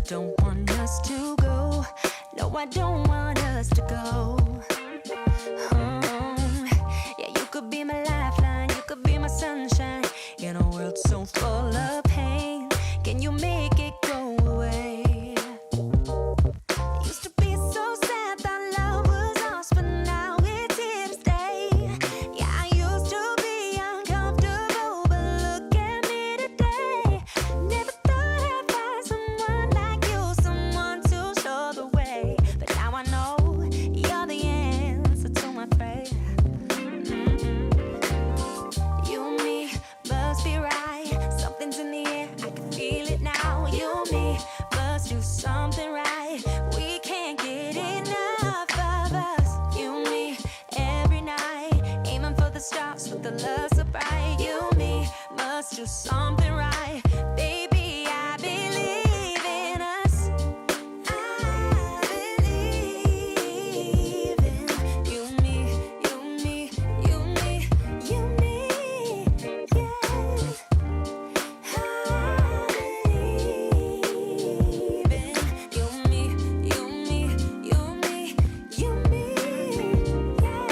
don't want us to go. No, I don't want us to go. Yeah, you could be my lifeline, you could be my sunshine. In a world so full of pain, can you make it go away? Used to be so sad that love was lost, but now it's here to stay. Yeah, I used to be uncomfortable, but look at me today. Never thought I'd find someone like you, someone to show the way. But now I know you're the answer to my prayer. You and me must be right. Something's in the air, I can feel it now. You and me must do something right. We can't get enough of us. You and me every night, aiming for the stars with the love so bright. You and me must do something right. Baby, I believe in us. I believe in you and me, you and me, you and me, you and me, yeah. I believe in you and me, you and me, you and me, you and me, yeah.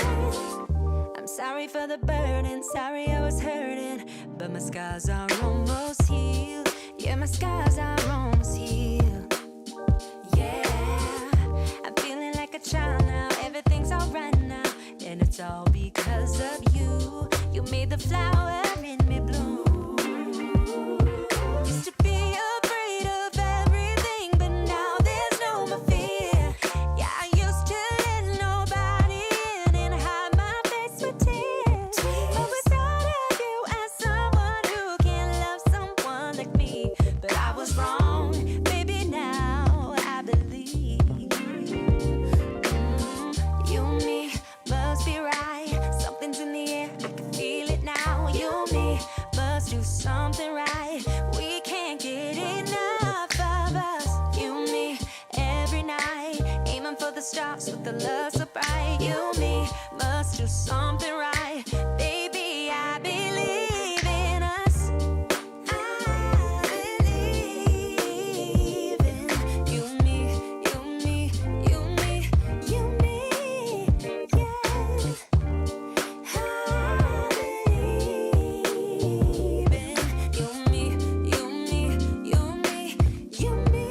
I'm sorry for the burden, sorry I was hurting, but my scars are almost healed. Yeah, my scars are almost healed. Yeah, I'm feeling like a child now. Everything's alright now, and it's all because of you. You made the flower in me bloom. Used to be afraid of everything, but now there's no more fear. Yeah, I used to let nobody in and hide my face with tears. But we thought of you as someone who can love someone like me. But I was wrong, baby, now I believe. You and me must be right. Something's in the air, I can feel it now. You and me must do something right. We can't get enough of us. You and me every night, aiming for the stars with the love so bright. You and me must do something right. Baby, I believe in us. I believe in you and me, you and me, you and me, you and me, yeah. I believe in you and me, you and me, you and me, you and me,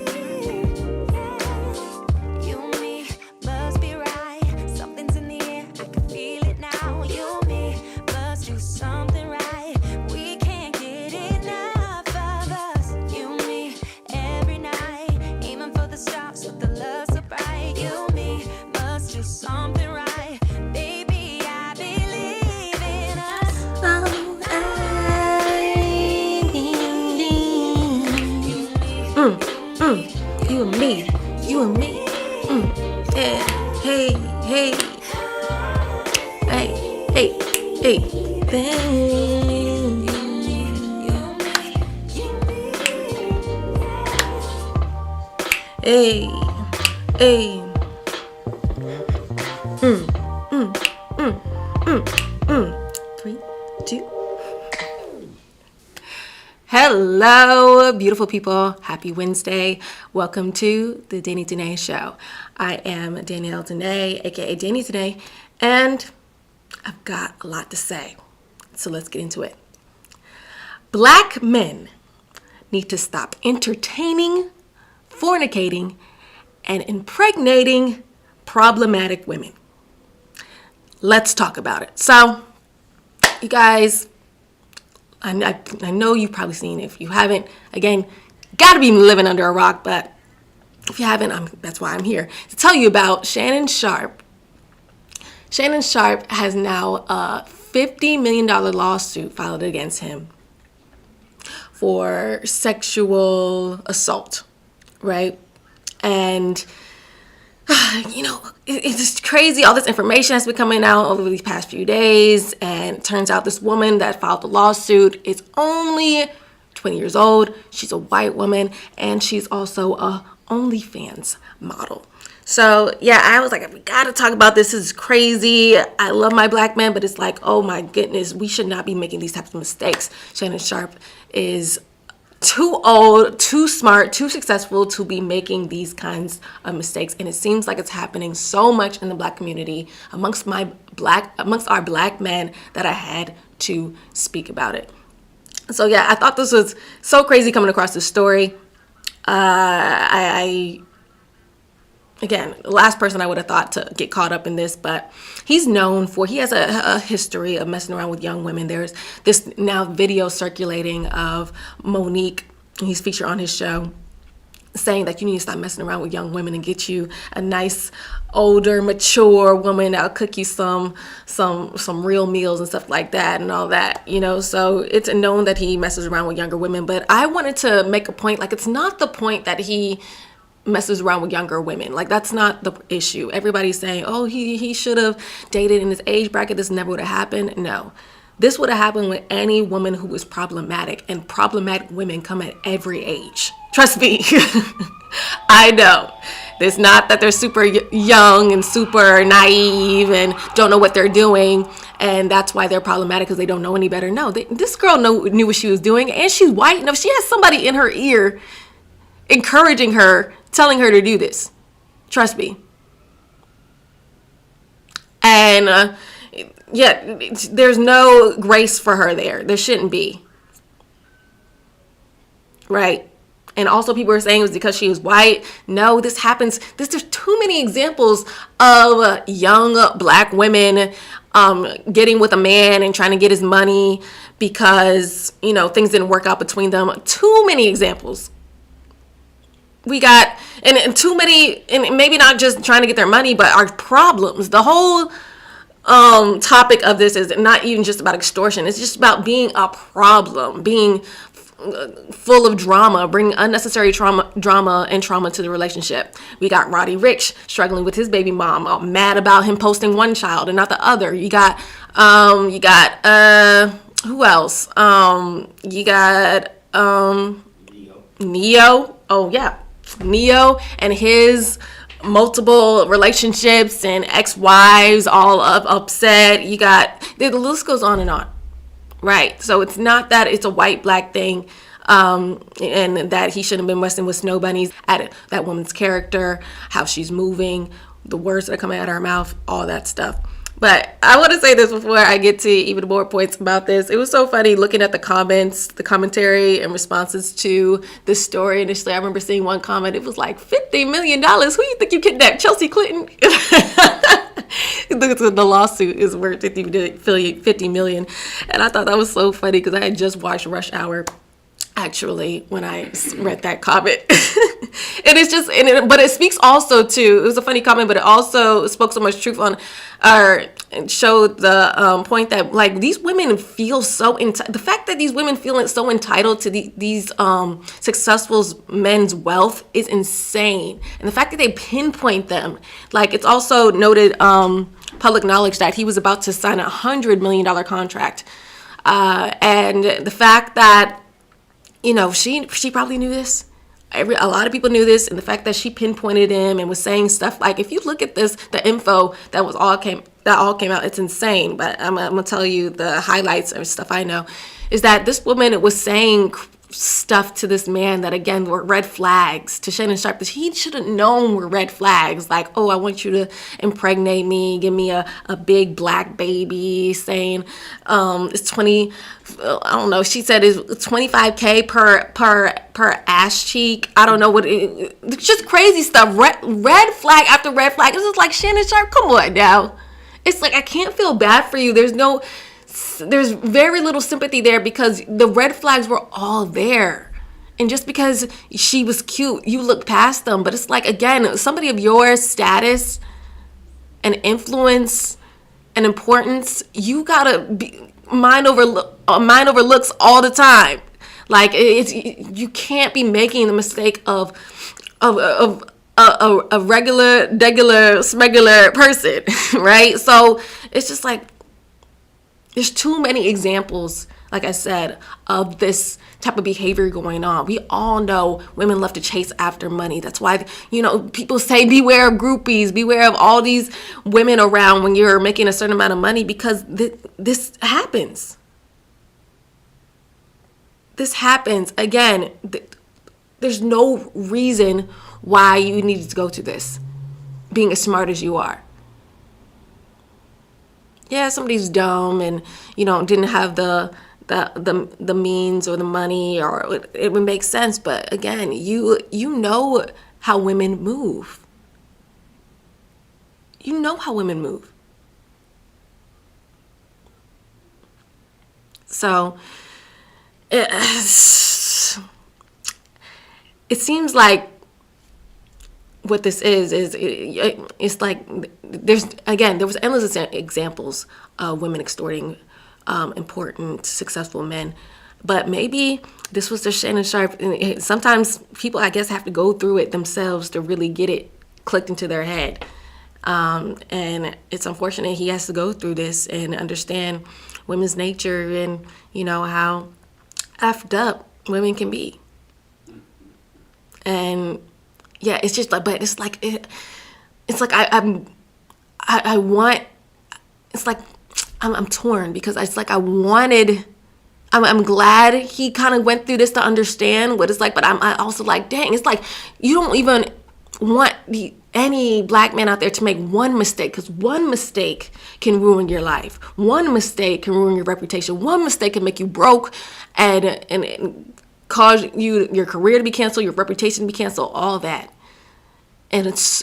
yeah. You and me must be right. Something's in the air, I can feel it now. You and me must do something right. We can't get enough of us. You and me every night, aiming for the stars with the love so bright. You and me must do something right. Baby, I believe in us. Oh, you and me, you and me. Yeah. Hey, hey, hey, hey, hey, bang. Hey, hey. 3, 2. Hello, beautiful people. Happy Wednesday. Welcome to the Danea Show. I am Danielle Danea, aka Danny today, and I've got a lot to say. So let's get into it. Black men need to stop entertaining, fornicating, and impregnating problematic women. Let's talk about it. So, you guys, I know you've probably seen it. If you haven't, again, gotta be living under a rock, but if you haven't, that's why I'm here to tell you about Shannon Sharpe. Shannon Sharpe has now a $50 million lawsuit filed against him for sexual assault, right? And it's just crazy. All this information has been coming out over these past few days. And it turns out this woman that filed the lawsuit is only 20 years old. She's a white woman. And she's also a OnlyFans model. So, yeah, I was like, we got to talk about this. This is crazy. I love my black men, but it's like, oh, my goodness, we should not be making these types of mistakes. Shannon Sharpe is too old, too smart, too successful to be making these kinds of mistakes. And it seems like it's happening so much in the Black community amongst our Black men that I had to speak about it. So yeah, I thought this was so crazy coming across this story. Again, the last person I would have thought to get caught up in this, but he has a history of messing around with young women. There's this now video circulating of Monique, he's featured on his show, saying that you need to stop messing around with young women and get you a nice, older, mature woman that'll cook you some real meals and stuff like that and all that, so it's known that he messes around with younger women. But I wanted to make a point, like, it's not the point that he messes around with younger women. Like, that's not the issue. Everybody's saying, oh, he should have dated in his age bracket. This never would have happened. No, this would have happened with any woman who was problematic, and problematic women come at every age. Trust me. I know. It's not that they're super young and super naive and don't know what they're doing, and that's why they're problematic, because they don't know any better. No, this girl knew what she was doing, and she's white. No, she has somebody in her ear encouraging her, telling her to do this. Trust me. And there's no grace for her there. There shouldn't be. Right? And also people are saying it was because she was white. No, this happens. There's too many examples of young Black women getting with a man and trying to get his money because, things didn't work out between them. Too many examples. We got, and too many, and maybe not just trying to get their money, but our problems. The whole topic of this is not even just about extortion. It's just about being a problem, being full of drama, bringing unnecessary drama and trauma to the relationship. We got Roddy Ricch struggling with his baby mom, all mad about him posting one child and not the other. You got who else? You got Neo. Oh yeah. Neo and his multiple relationships and ex-wives all upset. You got, the list goes on and on. Right. So it's not that it's a white Black thing, and that he shouldn't have been messing with snow bunnies. At that woman's character, how she's moving, the words that are coming out of her mouth, all that stuff. But I want to say this before I get to even more points about this. It was so funny looking at the comments, the commentary and responses to this story. Initially, I remember seeing one comment. It was like, $50 million. Who you think you kidnapped? Chelsea Clinton? The lawsuit is worth $50 million. And I thought that was so funny because I had just watched Rush Hour, actually, when I read that comment. And it's just, but it speaks also to, it was a funny comment, but it also spoke so much truth on, or showed the point that, like, these women feel so, the fact that these women feel so entitled to these successful men's wealth is insane. And the fact that they pinpoint them, like, it's also noted, public knowledge that he was about to sign a $100 million contract. And the fact that, she probably knew this. A lot of people knew this, and the fact that she pinpointed him and was saying stuff like, if you look at this, the info that all came out, it's insane. But I'm gonna tell you the highlights or stuff I know is that this woman was saying stuff to this man that, again, were red flags to Shannon Sharpe that he should have known were red flags. Like, oh, I want you to impregnate me, give me a big Black baby, saying it's 20, I don't know, she said it's $25K per ass cheek. I don't know what it's just crazy stuff. Red flag after red flag. It's just like, Shannon Sharpe, come on now. It's like, I can't feel bad for you. There's very little sympathy there because the red flags were all there. And just because she was cute, you look past them. But it's like, again, somebody of your status and influence and importance, you gotta be mind over looks all the time. Like, you can't be making the mistake of a regular smegular person, right? So it's just like, there's too many examples, like I said, of this type of behavior going on. We all know women love to chase after money. That's why, people say beware of groupies, beware of all these women around when you're making a certain amount of money, because this happens. this happens. Again, there's no reason why you needed to go through this, being as smart as you are. Yeah, somebody's dumb and, didn't have the means or the money, or it would make sense. But again, you know how women move. You know how women move. So it seems like what this is it's like there was endless examples of women extorting important, successful men. But maybe this was the Shannon Sharpe. Sometimes people, I guess, have to go through it themselves to really get it clicked into their head. And it's unfortunate he has to go through this and understand women's nature and, how effed up women can be. And yeah, it's just like, but it's like, I'm torn, because it's like I'm glad he kind of went through this to understand what it's like, but I also like, dang, it's like you don't even want any black man out there to make one mistake, because one mistake can ruin your life. One mistake can ruin your reputation. One mistake can make you broke and cause your career to be canceled, your reputation to be canceled, all that. And it's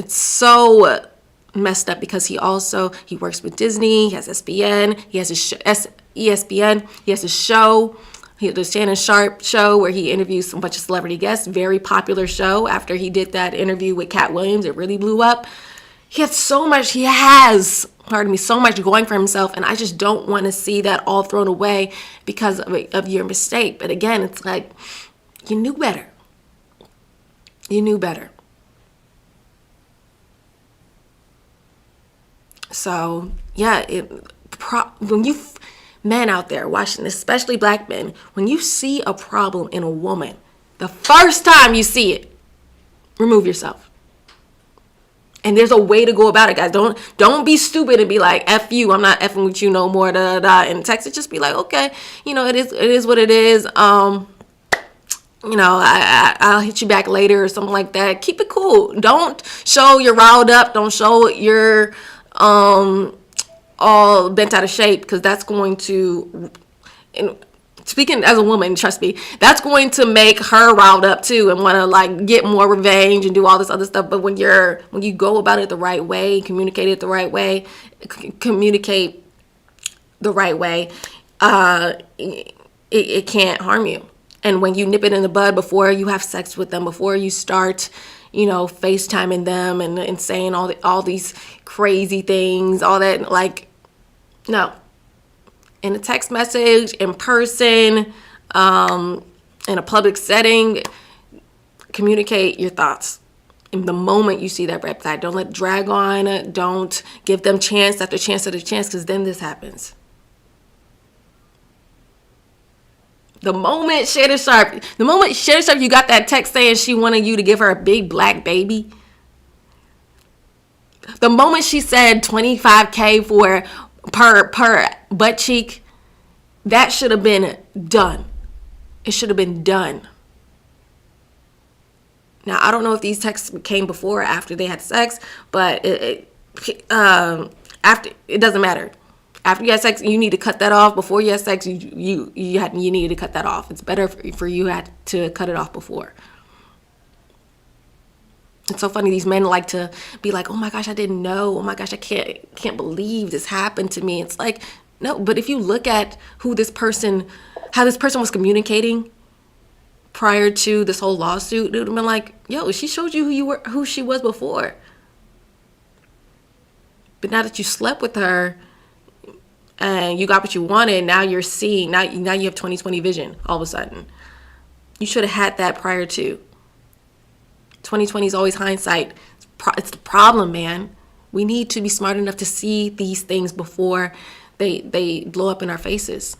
so messed up, because he works with Disney, he has ESPN, he has ESPN, he has a show, the Shannon Sharpe show, where he interviews a bunch of celebrity guests, very popular show. After he did that interview with Cat Williams, it really blew up. He has so much going for himself, and I just don't want to see that all thrown away because of your mistake. But again, it's like, you knew better. You knew better. So, yeah, when you men out there watching this, especially black men, when you see a problem in a woman, the first time you see it, remove yourself. And there's a way to go about it, guys. Don't be stupid and be like, F you, I'm not effing with you no more, and text it. Just be like, okay, it is what it is. I'll hit you back later or something like that. Keep it cool. Don't show you're riled up. Don't show you're all bent out of shape, because that's going to, and speaking as a woman, trust me, that's going to make her riled up too and want to like get more revenge and do all this other stuff. But when you go about it the right way, communicate the right way, it can't harm you. And when you nip it in the bud before you have sex with them, before you start, FaceTiming them and saying all these crazy things, all that, like, no. In a text message, in person, in a public setting, communicate your thoughts. In the moment you see that red flag, don't let it drag on. Don't give them chance after chance after chance, because then this happens. The moment Shannon Sharpe, you got that text saying she wanted you to give her a big black baby. The moment she said $25K for per butt cheek, that should have been done. It should have been done. Now, I don't know if these texts came before or after they had sex, but after, it doesn't matter. After you had sex, you need to cut that off. Before you had sex, you needed to cut that off. It's better for you to cut it off before. It's so funny. These men like to be like, "Oh my gosh, I didn't know. Oh my gosh, I can't believe this happened to me." It's like, no. But if you look at how this person was communicating prior to this whole lawsuit, it would have been like, "Yo, she showed you who she was before." But now that you slept with her and you got what you wanted, now you're seeing. Now you have 20/20 vision. All of a sudden, you should have had that prior to. 20/20 is always hindsight. It's the problem, man. We need to be smart enough to see these things before they blow up in our faces.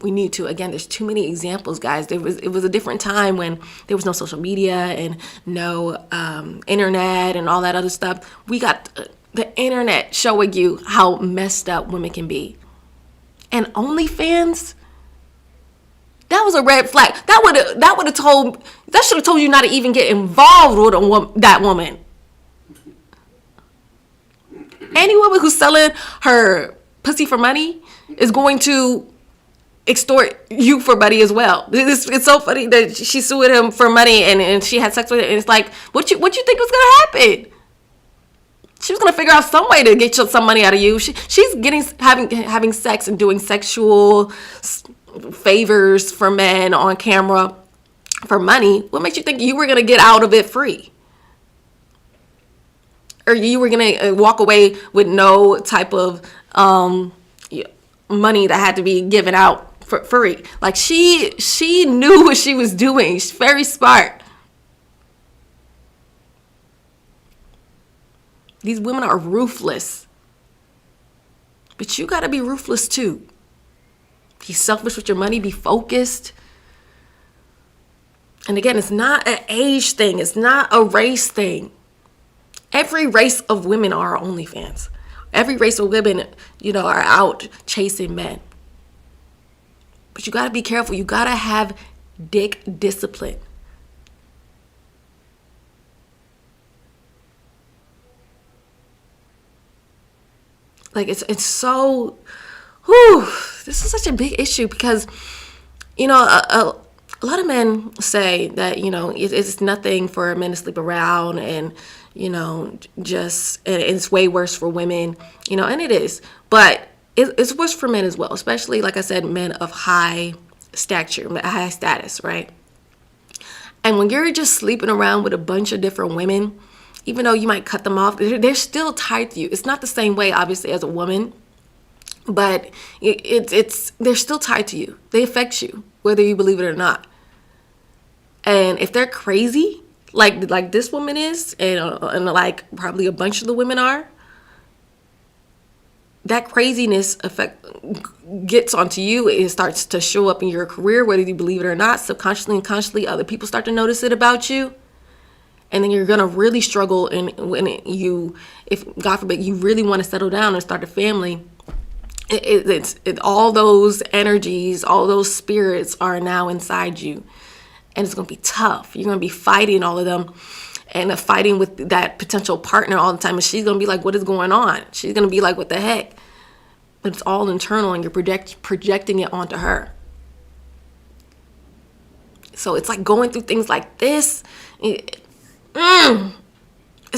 We need to. Again, there's too many examples, guys. It was a different time when there was no social media and no internet and all that other stuff. We got the internet showing you how messed up women can be. And OnlyFans, that was a red flag. That should have told you not to even get involved with that woman. Any woman who's selling her pussy for money is going to extort you for money as well. It's so funny that she sued him for money and she had sex with him, and it's like, what you think was gonna happen? She was gonna figure out some way to get some money out of you. She's having sex and doing sexual favors for men on camera for money. What makes you think you were gonna get out of it free? Or you were gonna walk away with no type of money that had to be given out for free? Like, she knew what she was doing. She's very smart. These women are ruthless. But you gotta be ruthless too. Be selfish with your money, be focused. And again, it's not an age thing, it's not a race thing. Every race of women are OnlyFans. Every race of women, are out chasing men. But you gotta be careful. You gotta have dick discipline. Like, it's so, this is such a big issue because, a lot of men say that, it's nothing for men to sleep around and, and it's way worse for women, and it is. But it's worse for men as well, especially, like I said, men of high stature, high status, right? And when you're just sleeping around with a bunch of different women, even though you might cut them off, they're still tied to you. It's not the same way, obviously, as a woman, but they're still tied to you. They affect you, whether you believe it or not. And if they're crazy, like this woman is, and like probably a bunch of the women are, that craziness gets onto you. It starts to show up in your career, whether you believe it or not. Subconsciously and consciously, other people start to notice it about you. And then you're going to really struggle. And if God forbid, you really want to settle down and start a family, all those energies, all those spirits are now inside you. And it's going to be tough. You're going to be fighting all of them and fighting with that potential partner all the time. And she's going to be like, what is going on? She's going to be like, what the heck? But it's all internal and you're projecting it onto her. So it's like going through things like this. It's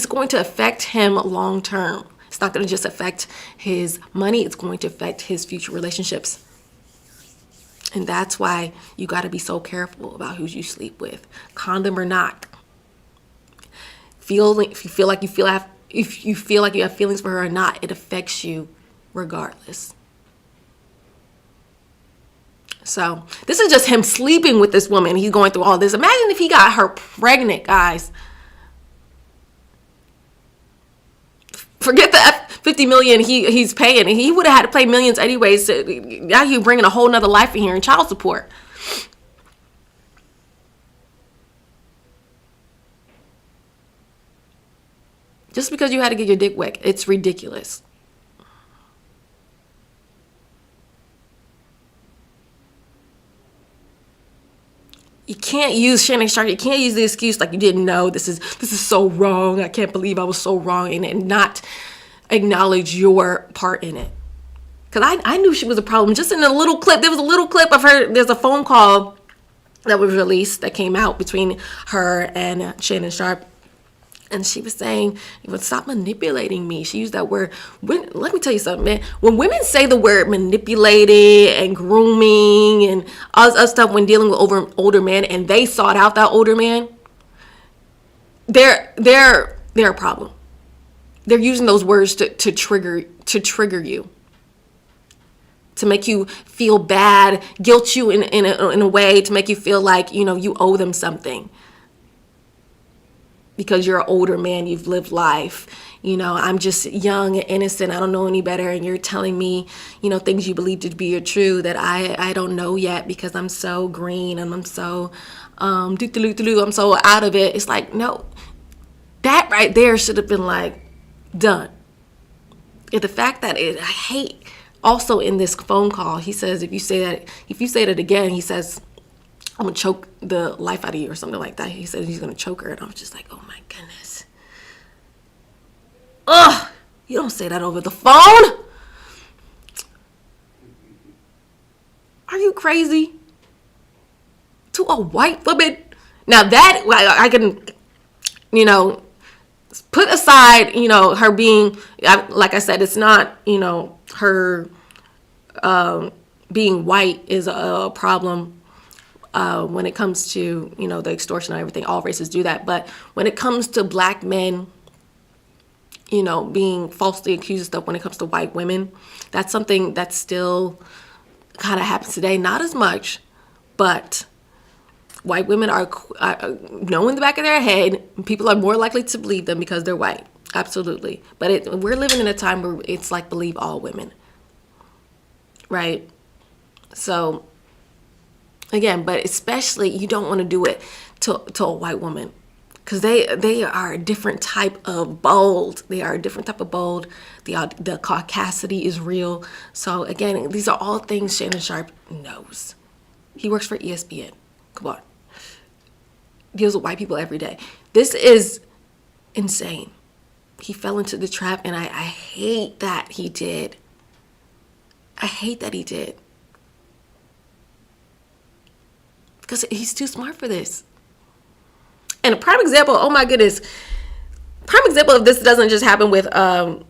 going to affect him long term. It's not going to just affect his money. It's going to affect his future relationships. And that's why you got to be so careful about who you sleep with, condom or not. If you feel like you have feelings for her or not, it affects you regardless. So this is just him sleeping with this woman. He's going through all this. Imagine if he got her pregnant, guys. Forget the $50 million he's paying. He would have had to pay millions anyways. Now you're bringing a whole nother life in here in child support. Just because you had to get your dick wet, it's ridiculous. You can't use Shannon Sharp. You can't use the excuse like you didn't know. This is so wrong. I can't believe I was so wrong in it, and not acknowledge your part in it. Because I knew she was a problem. Just in a little clip, there was a little clip of her. There's a phone call that was released that came out between her and Shannon Sharp. And she was saying, stop manipulating me. She used that word. Let me tell you something, man. When women say the word manipulated and grooming and other stuff when dealing with older men, and they sought out that older man, they're a problem. They're using those words to trigger you, to make you feel bad, guilt you in a way, to make you feel like you owe them something. Because you're an older man, you've lived life. I'm just young and innocent. I don't know any better. And you're telling me, things you believe to be true that I don't know yet because I'm so green and I'm so, I'm so out of it. It's like, no, that right there should have been like done. the fact that I hate also in this phone call, he says, if you say that again, he says, I'm going to choke the life out of you or something like that. He said he's going to choke her. And I was just like, oh my goodness. Ugh, you don't say that over the phone. Are you crazy? To a white woman? Now that, I can, put aside, her being, like I said, it's not, her being white is a problem when it comes to, the extortion and everything. All races do that. But when it comes to black men, being falsely accused of stuff, when it comes to white women, that's something that still kind of happens today. Not as much, but white women are know in the back of their head, people are more likely to believe them because they're white. Absolutely. But we're living in a time where it's like believe all women. Right? So, again, but especially you don't want to do it to a white woman. Because they are a different type of bold. They are a different type of bold. The caucasity is real. So, again, these are all things Shannon Sharpe knows. He works for ESPN. Come on. Deals with white people every day. This is insane. He fell into the trap, and I hate that he did. I hate that he did. Because he's too smart for this. And a prime example, oh my goodness, prime example of this doesn't just happen with white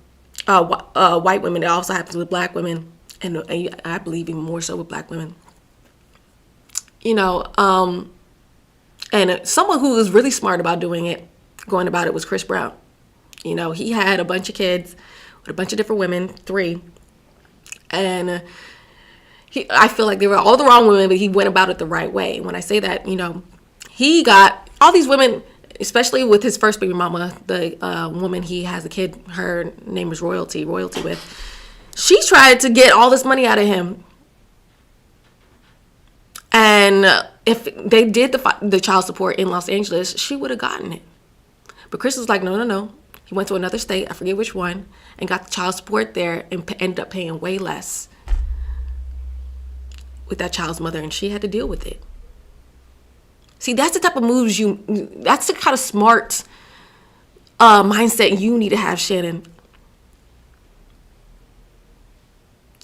women. It also happens with black women, and I believe even more so with black women. And someone who was really smart about going about it was Chris Brown. He had a bunch of kids with a bunch of different women, 3. And I feel like they were all the wrong women, but he went about it the right way. When I say that, he got all these women, especially with his first baby mama, the woman he has a kid, her name is Royalty with. She tried to get all this money out of him. And if they did the child support in Los Angeles, she would have gotten it. But Chris was like, no. He went to another state, I forget which one, and got the child support there and ended up paying way less with that child's mother, and she had to deal with it. See, that's the type of moves that's the kind of smart mindset you need to have, Shannon.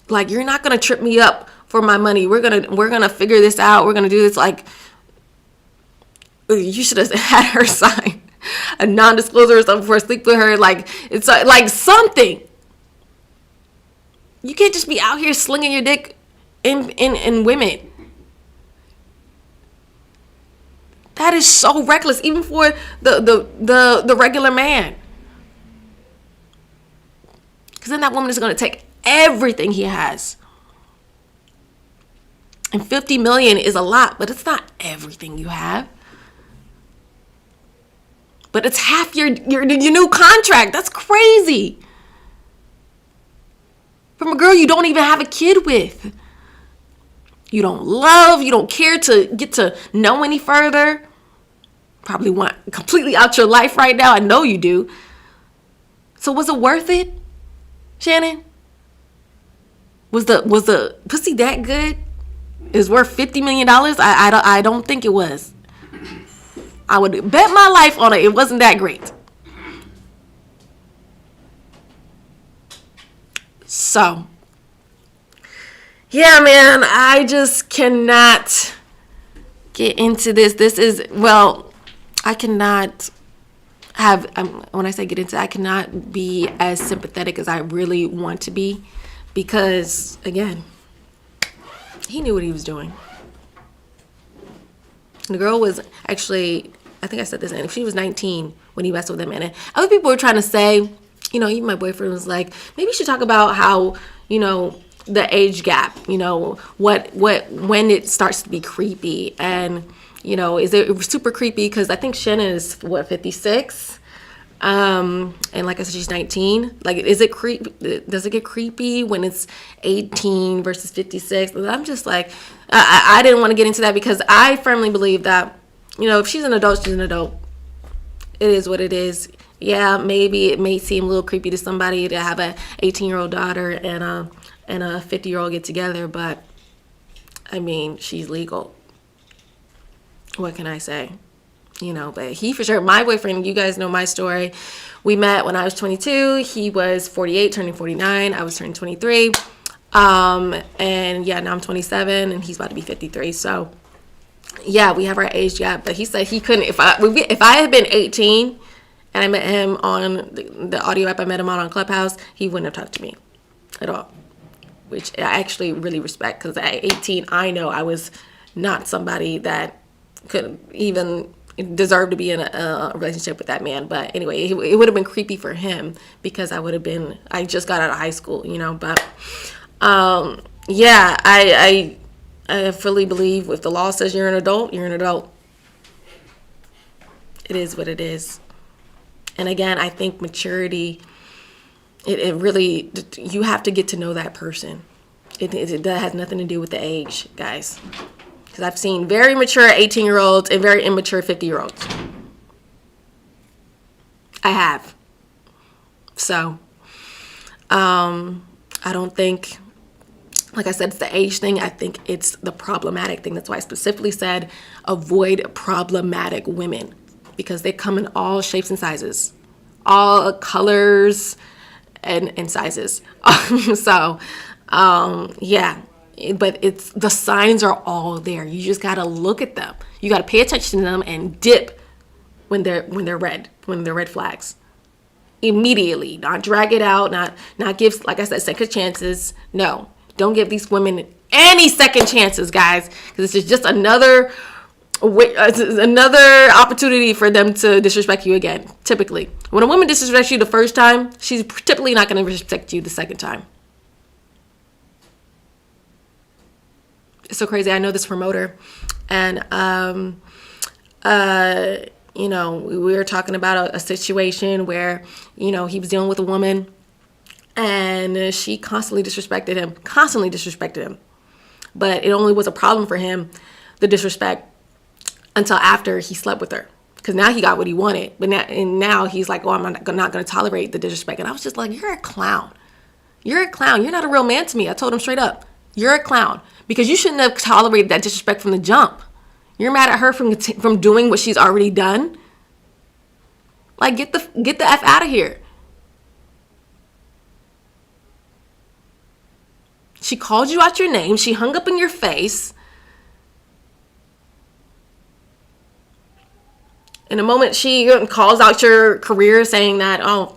Like, you're not going to trip me up for my money. We're gonna figure this out. We're gonna do this. Like, you should have had her sign a non-disclosure or something before I sleep with her. Like, it's like something. You can't just be out here slinging your dick in women. That is so reckless, even for the regular man. Because then that woman is going to take everything he has. And $50 million is a lot, but it's not everything you have. But it's half your new contract. That's crazy. From a girl you don't even have a kid with. You don't love, you don't care to get to know any further. Probably want completely out your life right now. I know you do. So was it worth it, Shannon? Was the pussy that good? Is worth $50 million? I don't think it was. I would bet my life on it. It wasn't that great. So, yeah, man, I just cannot get into this. This is, well, I cannot have, when I say get into it, I cannot be as sympathetic as I really want to be. Because, again, he knew what he was doing. The girl was actually, I think I said this, and she was 19 when he messed with him. And other people were trying to say, even my boyfriend was like, maybe you should talk about how, the age gap, when it starts to be creepy. And, is it super creepy? Because I think Shannon is, 56? And like I said, she's 19. Like, is it does it get creepy when it's 18 versus 56? But I'm just like, I didn't want to get into that because I firmly believe that, if she's an adult, she's an adult. It is what it is. Yeah, maybe it may seem a little creepy to somebody to have a 18-year-old daughter and a 50-year-old get together, but I mean, she's legal. What can I say? But he for sure, my boyfriend, you guys know my story. We met when I was 22. He was 48, turning 49. I was turning 23. And yeah, now I'm 27 and he's about to be 53. So yeah, we have our age gap, but he said he couldn't, if I had been 18 and I met him on the audio app I met him on Clubhouse, he wouldn't have talked to me at all, which I actually really respect, because at 18, I know I was not somebody that could even deserve to be in a relationship with that man. But anyway, it would have been creepy for him because I just got out of high school, but yeah, I fully believe if the law says you're an adult, you're an adult. It is what it is. And again, I think maturity, it really, you have to get to know that person. It has nothing to do with the age, guys. Because I've seen very mature 18-year-olds and very immature 50-year-olds. I have. So, I don't think, like I said, it's the age thing. I think it's the problematic thing. That's why I specifically said avoid problematic women, because they come in all shapes and sizes, all colors and sizes. So, yeah, but it's, the signs are all there. You just got to look at them. You got to pay attention to them and dip when they're red flags. Immediately, not drag it out, not give, like I said, second chances. No, don't give these women any second chances, guys, because it's just another opportunity for them to disrespect you again. Typically, when a woman disrespects you the first time, she's typically not going to respect you the second time. It's so crazy. I know this promoter, and we were talking about a situation where, he was dealing with a woman and she constantly disrespected him. But it only was a problem for him, the disrespect, until after he slept with her. Because now he got what he wanted. But now he's like, oh, I'm not going to tolerate the disrespect. And I was just like, you're a clown. You're a clown. You're not a real man to me. I told him straight up, you're a clown. Because you shouldn't have tolerated that disrespect from the jump. You're mad at her from doing what she's already done. Like, get the F out of here. She called you out your name. She hung up in your face. In a moment, she calls out your career, saying that, oh,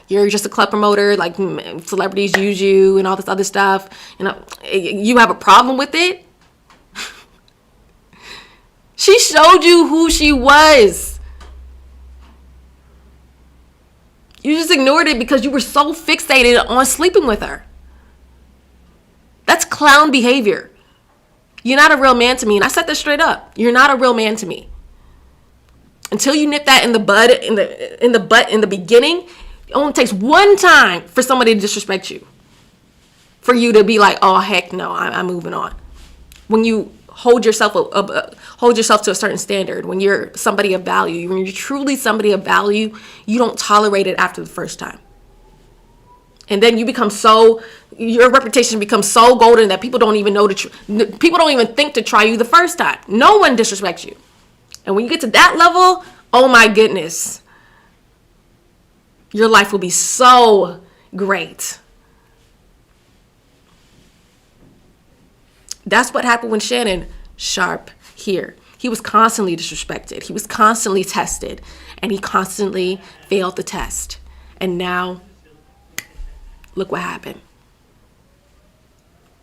you're just a club promoter, like celebrities use you and all this other stuff. You have a problem with it? She showed you who she was. You just ignored it because you were so fixated on sleeping with her. That's clown behavior. You're not a real man to me. And I said that straight up. You're not a real man to me. Until you nip that in the bud, in the beginning, it only takes one time for somebody to disrespect you, for you to be like, oh, heck no, I'm moving on. When you hold yourself to a certain standard, when you're somebody of value, when you're truly somebody of value, you don't tolerate it after the first time. And then your reputation becomes so golden that people don't even people don't even think to try you the first time. No one disrespects you. And when you get to that level, oh my goodness, your life will be so great. That's what happened with Shannon Sharp here. He was constantly disrespected. He was constantly tested, and he constantly failed the test. And now, look what happened.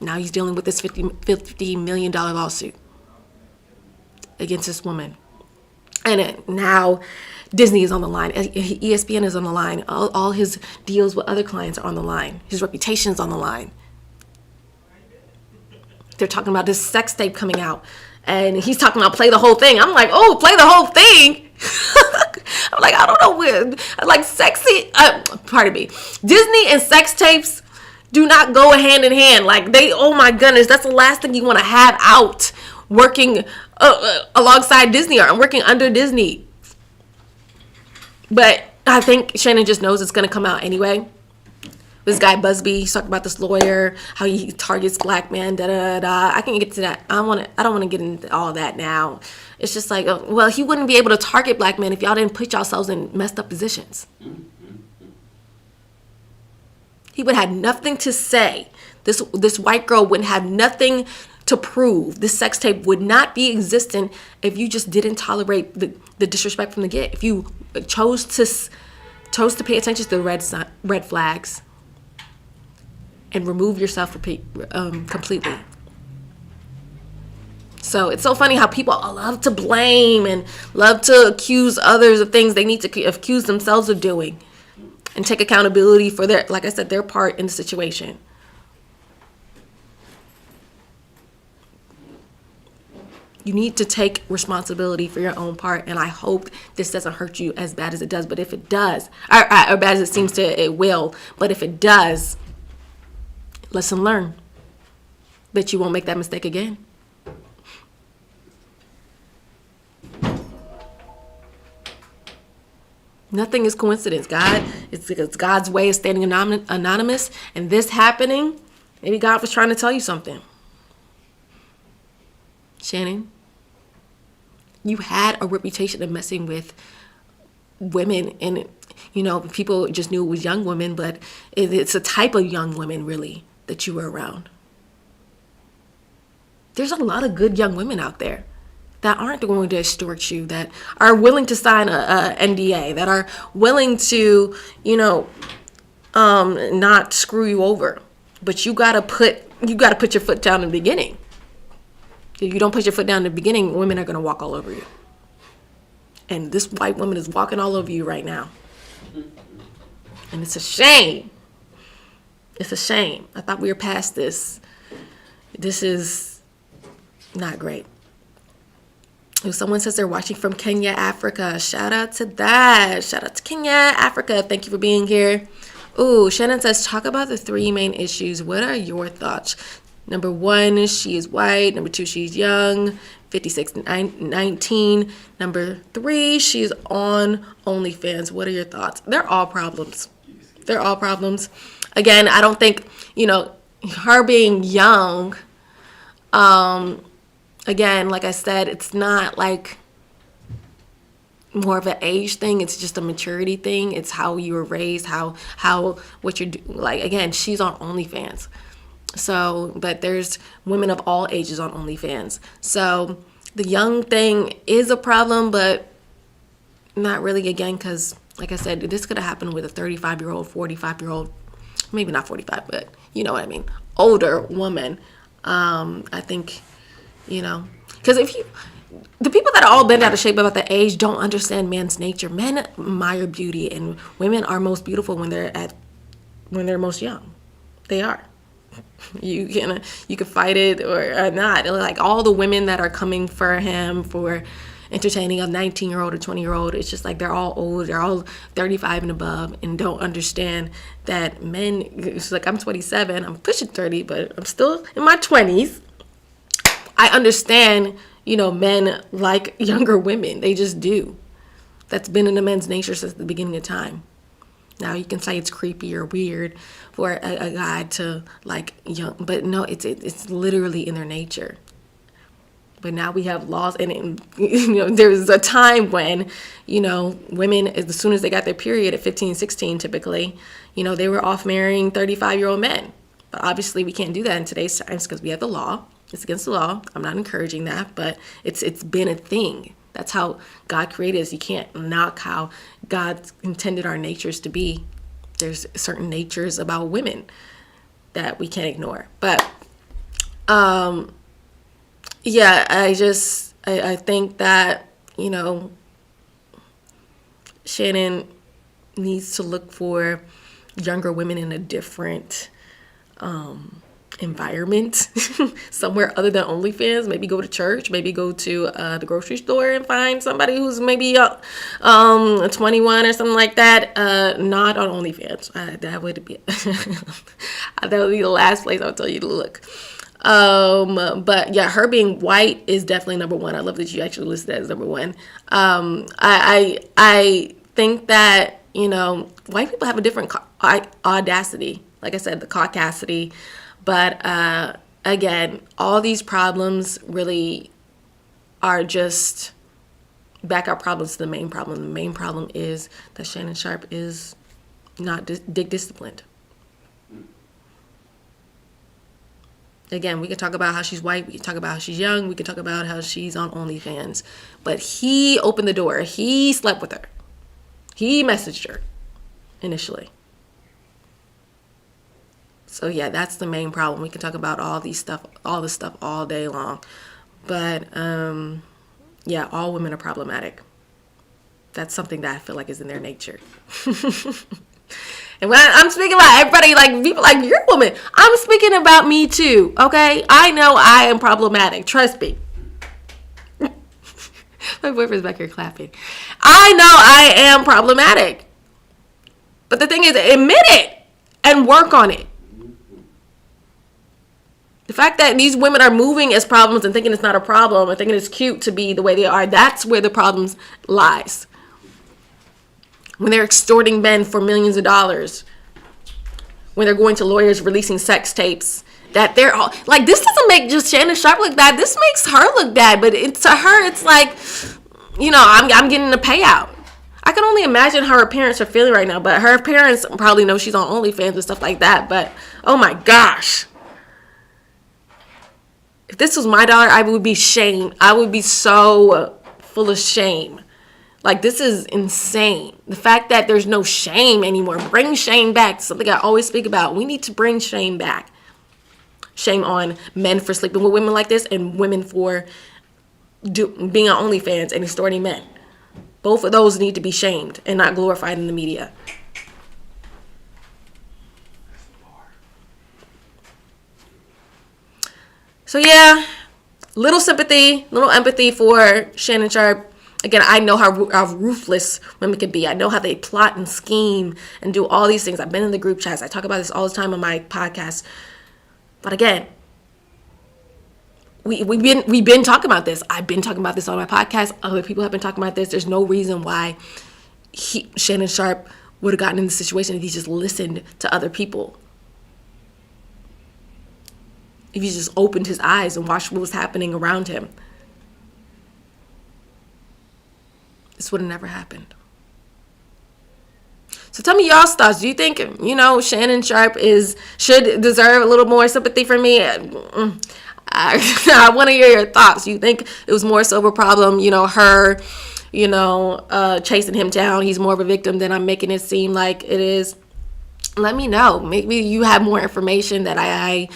Now he's dealing with this $50 million lawsuit against this woman. And now Disney is on the line. ESPN is on the line. All his deals with other clients are on the line. His reputation is on the line. They're talking about this sex tape coming out. And he's talking about play the whole thing. I'm like, oh, play the whole thing? I'm like, I don't know where. Like sexy, pardon me. Disney and sex tapes do not go hand in hand. Like oh my goodness, that's the last thing you want to have out working alongside Disney or working under Disney. But I think Shannon just knows it's going to come out anyway. This guy Busby, he's talking about this lawyer, how he targets black men, da da da. I can get to that. I don't want to get into all that now. It's just like, well, he wouldn't be able to target black men if y'all didn't put yourselves in messed up positions. He would have nothing to say. This white girl wouldn't have nothing to prove. This sex tape would not be existent if you just didn't tolerate the disrespect from the get. If you chose to pay attention to the red flags and remove yourself completely. So it's so funny how people love to blame and love to accuse others of things they need to accuse themselves of doing, and take accountability for their, like I said, their part in the situation. You need to take responsibility for your own part, and I hope this doesn't hurt you as bad as it does. But if it does, or bad as it seems to, it will. But if it does, lesson learned. Bet you won't make that mistake again. Nothing is coincidence. It's God's way of staying anonymous, and this happening, maybe God was trying to tell you something. Shannon, you had a reputation of messing with women, and people just knew it was young women, but it's a type of young women really that you were around. There's a lot of good young women out there that aren't going to extort you, that are willing to sign a NDA, that are willing to, not screw you over. But you gotta put your foot down in the beginning. If you don't put your foot down in the beginning, women are gonna walk all over you. And this white woman is walking all over you right now. And it's a shame. It's a shame. I thought we were past this. This is not great. If someone says they're watching from Kenya, Africa, shout out to that. Shout out to Kenya, Africa. Thank you for being here. Ooh, Shannon says, talk about the 3 main issues. What are your thoughts? Number 1, she is white. Number 2, she's young, 56, 19. Number 3, she's on OnlyFans. What are your thoughts? They're all problems. They're all problems. Again, I don't think, her being young, again, like I said, it's not like more of an age thing. It's just a maturity thing. It's how you were raised, what you're doing. Like, again, she's on OnlyFans. So, but there's women of all ages on OnlyFans. So the young thing is a problem, but not really, again, because like I said, this could have happened with a 35-year-old, 45-year-old, maybe not 45, but you know what I mean, older woman. I think, because the people that are all bent out of shape about the age don't understand man's nature. Men admire beauty, and women are most beautiful when they're most young. They are. You can fight it or not. Like all the women that are coming for him for entertaining a 19-year-old or 20-year-old, it's just like they're all old. They're all 35 and above, and don't understand that men. It's like I'm 27. I'm pushing 30, but I'm still in my 20s. I understand. Men like younger women. They just do. That's been in a man's nature since the beginning of time. Now you can say it's creepy or weird for a guy to like young, but no, it's literally in their nature. But now we have laws, and there was a time when, women, as soon as they got their period at 15, 16, typically, they were off marrying 35-year-old men. But obviously we can't do that in today's times because we have the law. It's against the law. I'm not encouraging that, but it's been a thing. That's how God created us. You can't knock how God intended our natures to be. There's certain natures about women that we can't ignore. But, yeah, I think that, Shannon needs to look for younger women in a different environment, somewhere other than OnlyFans. Maybe go to church, maybe go to the grocery store and find somebody who's maybe 21 or something like that, not on OnlyFans. That would be the last place I would tell you to look. But yeah, her being white is definitely number 1. I love that you actually listed that as number 1. I think that white people have a different audacity. Like I said, the caucasity. But again, all these problems really are just backup problems to the main problem. The main problem is that Shannon Sharpe is not disciplined. Again, we can talk about how she's white. We can talk about how she's young. We can talk about how she's on OnlyFans. But he opened the door. He slept with her. He messaged her initially. So yeah, that's the main problem. We can talk about all this stuff all day long. But yeah, all women are problematic. That's something that I feel like is in their nature. And when I'm speaking about everybody, like people like, you're a woman, I'm speaking about me too, okay? I know I am problematic. Trust me. My boyfriend's back here clapping. I know I am problematic. But the thing is, admit it and work on it. The fact that these women are moving as problems and thinking it's not a problem and thinking it's cute to be the way they are, that's where the problems lies. When they're extorting men for millions of dollars, when they're going to lawyers releasing sex tapes, that they're all like, this doesn't make just Shannon Sharpe look bad. This makes her look bad. But to her, it's like, I'm getting a payout. I can only imagine how her parents are feeling right now. But her parents probably know she's on OnlyFans and stuff like that. But oh my gosh. If this was my daughter, I would be shamed. I would be so full of shame. Like, this is insane. The fact that there's no shame anymore. Bring shame back. Something I always speak about. We need to bring shame back. Shame on men for sleeping with women like this and women for being on OnlyFans and extorting men. Both of those need to be shamed and not glorified in the media. So yeah, little sympathy, little empathy for Shannon Sharpe. Again, I know how ruthless women can be. I know how they plot and scheme and do all these things. I've been in the group chats. I talk about this all the time on my podcast. But again, we've been talking about this. I've been talking about this on my podcast. Other people have been talking about this. There's no reason why Shannon Sharpe would have gotten in this situation if he just listened to other people. If he just opened his eyes and watched what was happening around him. This would have never happened. So tell me y'all's thoughts. Do you think, Shannon Sharpe should deserve a little more sympathy from me? I want to hear your thoughts. Do you think it was more so of a problem, her, chasing him down? He's more of a victim than I'm making it seem like it is. Let me know. Maybe you have more information that I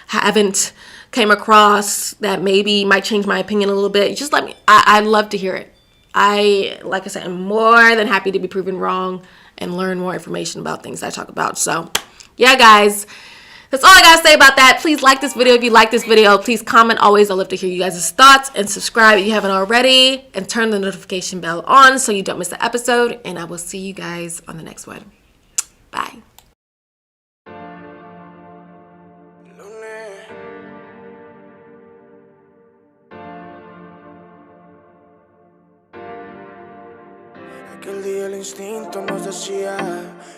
haven't came across that maybe might change my opinion a little bit. Just let me. I'd love to hear it. Like I said, I'm more than happy to be proven wrong and learn more information about things I talk about. So, yeah, guys, that's all I got to say about that. Please like this video if you like this video. Please comment always. I'd love to hear you guys' thoughts. And subscribe if you haven't already. And turn the notification bell on so you don't miss the episode. And I will see you guys on the next one. Bye. Aquel día el instinto nos decía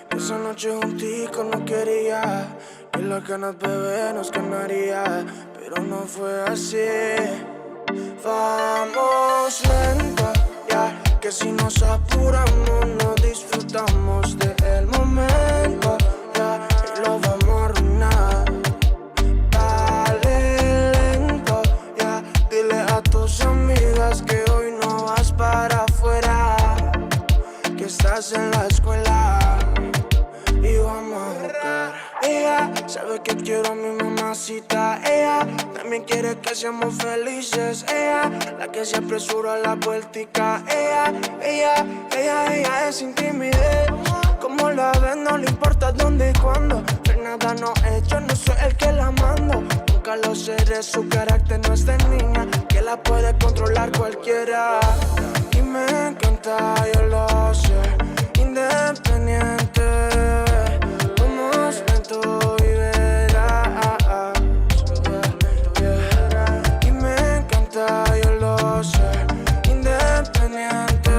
que esa noche juntico no quería, que las ganas bebé nos ganaría, pero no fue así. Vamos lento, ya, que si nos apuramos no disfrutamos del momento, ya, y lo vamos a arruinar. Dale lento, ya, dile a tus amigas que hoy no vas para afuera, que estás en la escuela y vamos a jugar. Ella sabe que quiero a mi mamacita. Ella también quiere que seamos felices. Ella, la que se apresura a la vueltica. Ella es sin timidez. Como la ves no le importa dónde y cuándo. Pero nada no he hecho, no soy el que la mando. Nunca lo seré, su carácter no es de niña, que la puede controlar cualquiera. Y me encanta, yo lo sé, independiente, vamos lento y verás, y me encanta, yo lo sé, independiente,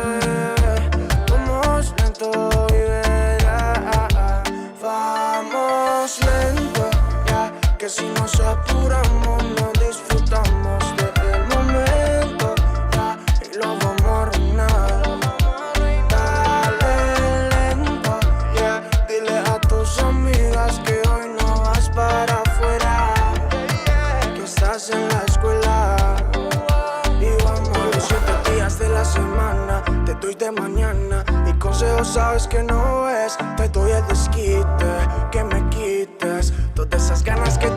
vamos lento y verás. vamos lento, ya que si nos apuramos no disfrutamos del momento, ya, y lo vamos a arruinar. Dale lento, ya, dile a tus amigas que hoy no vas para afuera, que estás en la escuela. Y vamos los 7 días de la semana, te doy de mañana. Mi consejo sabes que no es, te doy el desquite, que me quites todas esas ganas que